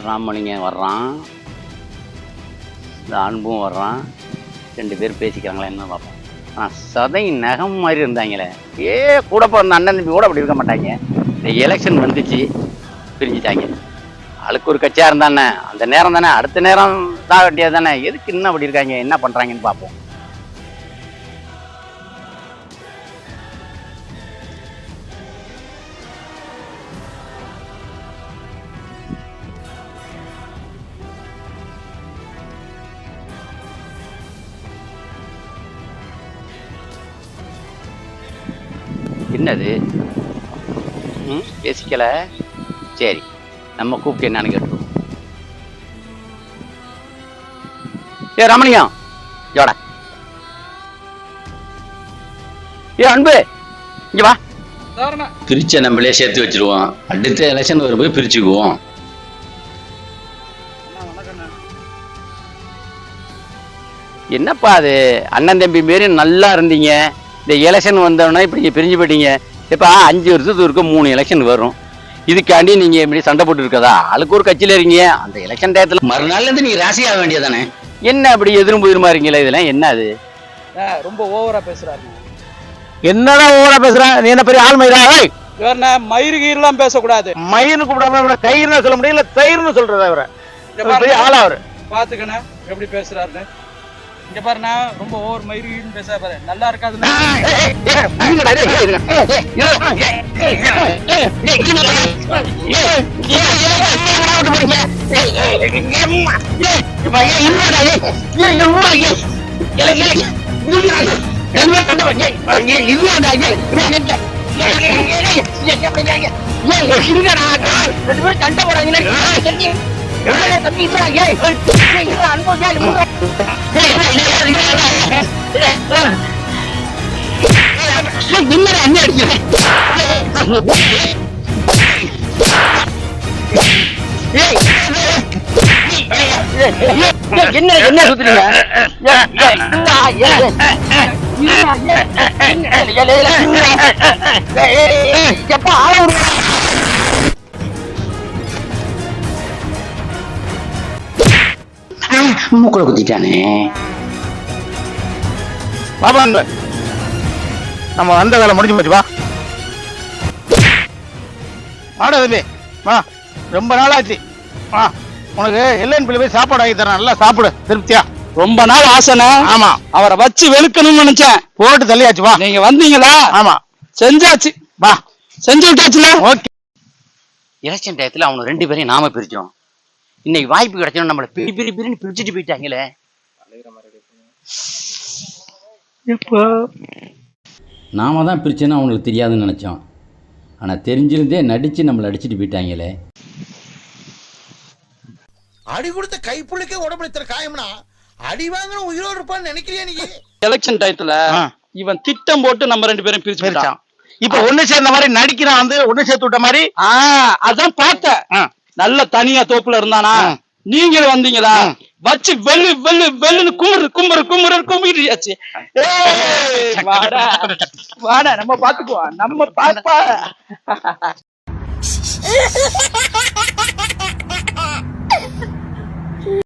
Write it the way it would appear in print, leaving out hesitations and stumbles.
ராமலிங்க வர்றான், இந்த அன்பும் வர்றான். 2 பேர் பேசிக்கிறாங்களா என்ன பார்ப்போம். சதை நகம் மாதிரி இருந்தாங்களே, கூட பிறந்த அண்ணன் தம்பி கூட அப்படி இருக்க மாட்டாங்க. இந்த எலெக்ஷன் வந்துச்சு, பிரிஞ்சுட்டாங்க. ஆளுக்கு ஒரு கட்சியாக இருந்தானே, அந்த நேரம் தானே, அடுத்த நேரம் தான் வேண்டியது தானே. எதுக்கு இன்னும் அப்படி இருக்காங்க, என்ன பண்ணுறாங்கன்னு பார்ப்போம். என்னது பேசிக்கல, சரி நம்ம கூப்பிட்டு என்னன்னு கேட்டுருவோம். ரமணியம் ஜோட, அன்பு இங்க வா. பிரிச்ச நம்மளே சேர்த்து வச்சிருவோம், அடுத்த எலெக்ஷன் வரும்போது பிரிச்சுக்குவோம். என்னப்பா அது, அண்ணன் தம்பி மாரி நல்லா இருந்தீங்க, இந்த எலெக்ஷன் வந்தோன்னா இப்படி பிரிஞ்சு போயிட்டீங்க. இப்போ 5 வருஷத்துக்கு இருக்க 3 எலெக்ஷன் வரும், இதுக்காண்டி நீங்க இப்படி சண்டை போட்டு இருக்கதா? ஆளுக்கு ஒரு கட்சியில இருக்கீங்க, அந்த எலெக்ஷன் டயத்துல மறுநாள்ல இருந்து நீங்க ராசி ஆக வேண்டியதானே. என்ன அப்படி எதிரும் போயிருமா இருக்கீங்களா? இதெல்லாம் என்ன அது? ரொம்ப ஓவரா பேசுறாரு. என்னடா ஓவரா பேசுறேன்? நீ என்ன பெரிய ஆள் மயிரா? மயிறு கீரெல்லாம் பேசக்கூடாது. மயிர்னு கூப்பிடாம கயிறுன்னு சொல்ல முடியல, தயிர்னு சொல்றத அவரை. பெரிய ஆளா அவரு. பாத்துக்கண்ணா எப்படி பேசுறாரு. இங்க பாருண்ணா, ரொம்ப ஓவர் மயிறு கீழ்னு பேச பாரு, நல்லா இருக்காது. சண்டை போறாங்க. என்ன சுத்துறீங்க? மூக்குல குத்திட்டானே. பாபா நம்ம வந்த வேலை முடிஞ்சு போச்சு. வா வாடா தம்பி, வா. ரொம்ப நாள் ஆச்சு. வா, உனக்கு எல்லைன் பிள்ளை போய் சாப்பாடு ஆகி தரேன், நல்லா சாப்பிடு திருப்தியா. ரொம்ப நாள் ஆசைனா. ஆமா, அவரை வச்சு வெளுக்கணும்னு நினைச்சேன், போட்டு தள்ளியாச்சு. வா, நீங்க வந்தீங்களா? ஆமா, செஞ்சாச்சு. வா, செஞ்சு விட்டாச்சுல. ஓகே. எலெக்ஷன் டயத்துல அவங்க 2 பேரையும் நாம பிரிச்சோம். இன்னைக்கு வாய்ப்பு கிடைச்சோம், நம்மளை பிரின்னு பிரிச்சுட்டு போயிட்டாங்களே. நாம தான் பிரிச்சோன்னு அவங்களுக்கு தெரியாதுன்னு நினைச்சோம், ஆனா தெரிஞ்சிருந்தே நடிச்சு நம்மளை அடிச்சுட்டு போயிட்டாங்களே. அடி கொடுத்த கைப்புள்ளிக்கே உடம்புல காயம்னா அடி வாங்கின உயிரோடு இருப்பான்னு நினைக்கிறியா நீ? எலெக்ஷன் டயத்துல இவன் திட்டம் போட்டு நம்ம 2 பேரும் பிரிச்சான். இப்ப ஒண்ணு சேர்ந்த மாதிரி நடிக்கிறான், வந்து ஒண்ணு சேர்த்து விட்ட மாதிரி. அதான் பார்த்தேன். நல்ல தனியா தோப்புல இருந்தானா, நீங்களும் வந்தீங்களா, வச்சு வெள்ளு வெள்ளு வெள்ளுன்னு கும்பிடுறியாச்சு. வாடா வாடா, நம்ம பாத்துக்குவோம், நம்ம பாப்பா.